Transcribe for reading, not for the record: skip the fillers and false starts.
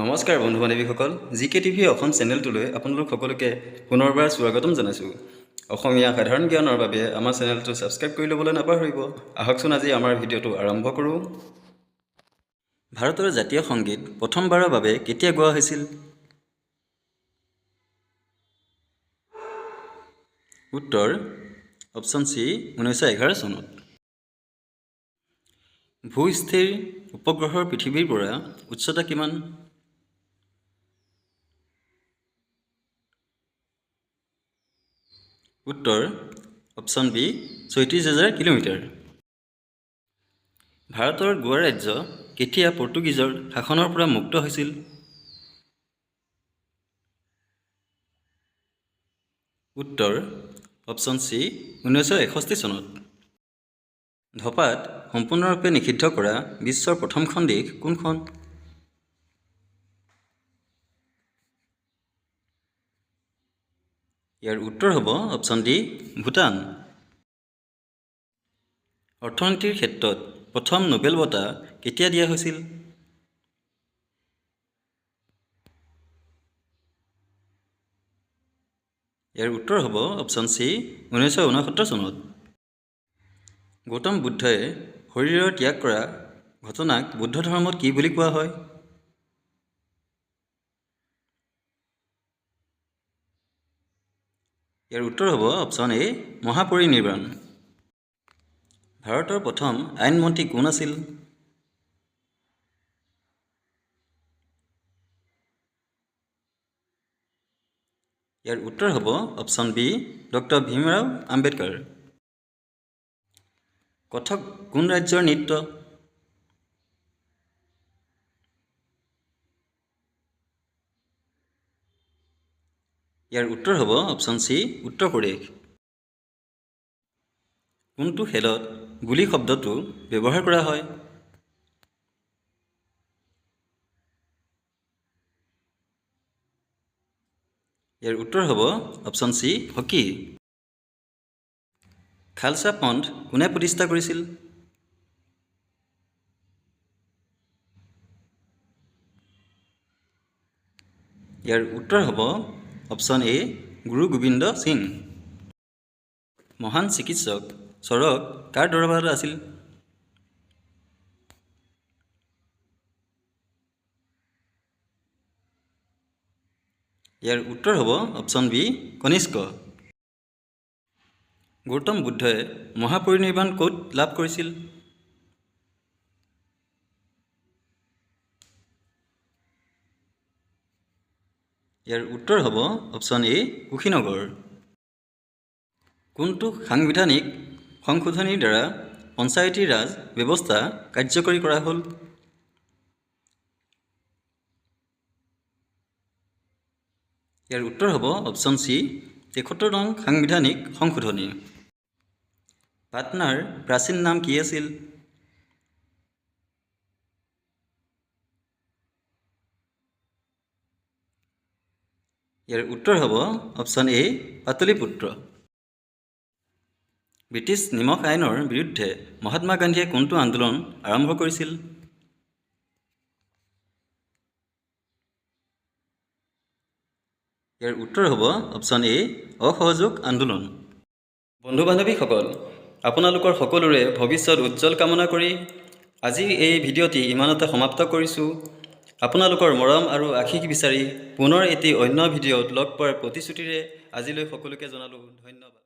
নমস্কাৰ বন্ধু বান্ধৱীসকল জিকে টিভি অসম চেনেলটোলৈ আপোনালোক সকলোকে পুনৰবাৰ স্বাগতম জনাইছোঁ। অসমীয়া সাধাৰণ জ্ঞানৰ বাবে আমাৰ চেনেলটো ছাবস্ক্ৰাইব কৰি ল'বলৈ নাপাহৰিব। আহকচোন আজি আমাৰ ভিডিঅ'টো আৰম্ভ কৰোঁ। ভাৰতৰ জাতীয় সংগীত প্ৰথমবাৰৰ বাবে কেতিয়া গোৱা হৈছিল? উত্তৰ অপশ্যন চি 1911 চনত। ভূস্থিৰ উপগ্ৰহৰ পৃথিৱীৰ পৰা উচ্চতা কিমান? উত্তৰ অপশ্যন বি 36,000 কিলোমিটাৰ। ভাৰতৰ গোৱা ৰাজ্য কেতিয়া পৰ্তুগীজৰ শাসনৰ পৰা মুক্ত হৈছিল? উত্তৰ অপশ্যন চি 1961 চনত। ধপাত সম্পূৰ্ণৰূপে নিষিদ্ধ কৰা বিশ্বৰ প্ৰথমখন দেশ কোনখন? ইয়াৰ উত্তৰ হ'ব অপশ্যন ডি ভূটান। অৰ্থনীতিৰ ক্ষেত্ৰত প্ৰথম নোবেল বঁটা কেতিয়া দিয়া হৈছিল? ইয়াৰ উত্তৰ হ'ব অপশ্যন চি 1969 চনত। গৌতম বুদ্ধই শৰীৰৰ ত্যাগ কৰা ঘটনাক বুদ্ধ ধৰ্মত কি বুলি কোৱা হয়? ইয়াৰ উত্তৰ হ'ব অপশ্যন এ মহাপৰিনিৰ্বাণ। ভাৰতৰ প্ৰথম আইনমন্ত্ৰী কোন আছিল? ইয়াৰ উত্তৰ হ'ব option B doctor Bhimrao Ambedkar. Kathak কোন ৰাজ্যৰ নৃত্য? ইয়াৰ উত্তৰ হ'ব অপশ্যন চি উত্তৰ প্ৰদেশ। কোনটো খেলত গুলী শব্দটো ব্যৱহাৰ কৰা হয়? ইয়াৰ উত্তৰ হ'ব অপশ্যন চি হকী। খালসা পন্থ কোনে প্ৰতিষ্ঠা কৰিছিল? ইয়াৰ উত্তৰ হ'ব অপশ্যন এ গুৰু গোবিন্দ সিং। মহান চিকিৎসক চৰক কাৰ দৰবাৰত আছিল? ইয়াৰ উত্তৰ হ'ব অপশ্যন বি কনিষ্ক। গৌতম বুদ্ধই মহাপৰিনিৰ্বাণ ক'ত লাভ কৰিছিল? ইয়াৰ উত্তৰ হ'ব অপশ্যন এ কুশীনগৰ। কোনটো সাংবিধানিক সংশোধনীৰ দ্বাৰা পঞ্চায়তী ৰাজ ব্যৱস্থা কাৰ্যকৰী কৰা হ'ল? ইয়াৰ উত্তৰ হ'ব অপশ্যন চি 73 নং সাংবিধানিক সংশোধনী। পাটনাৰ প্ৰাচীন নাম কি আছিল? ইয়াৰ উত্তৰ হ'ব অপশ্যন এ পাটলিপুত্ৰ। ব্ৰিটিছ নিমখ আইনৰ বিৰুদ্ধে মহাত্মা গান্ধীয়ে কোনটো আন্দোলন আৰম্ভ কৰিছিল? ইয়াৰ উত্তৰ হ'ব অপশ্যন এ অসহযোগ আন্দোলন। বন্ধু বান্ধৱীসকল, আপোনালোকৰ সকলোৰে ভৱিষ্যত উজ্জ্বল কামনা কৰি আজি এই ভিডিঅ'টি ইমানতে সমাপ্ত কৰিছোঁ। আপোনালোকৰ মৰম আৰু আশীষ বিচাৰি পুনৰ এটি অন্য ভিডিঅ'ত লগ পোৱাৰ প্ৰতিশ্ৰুতিৰে আজিলৈ সকলোকে জনালোঁ ধন্যবাদ।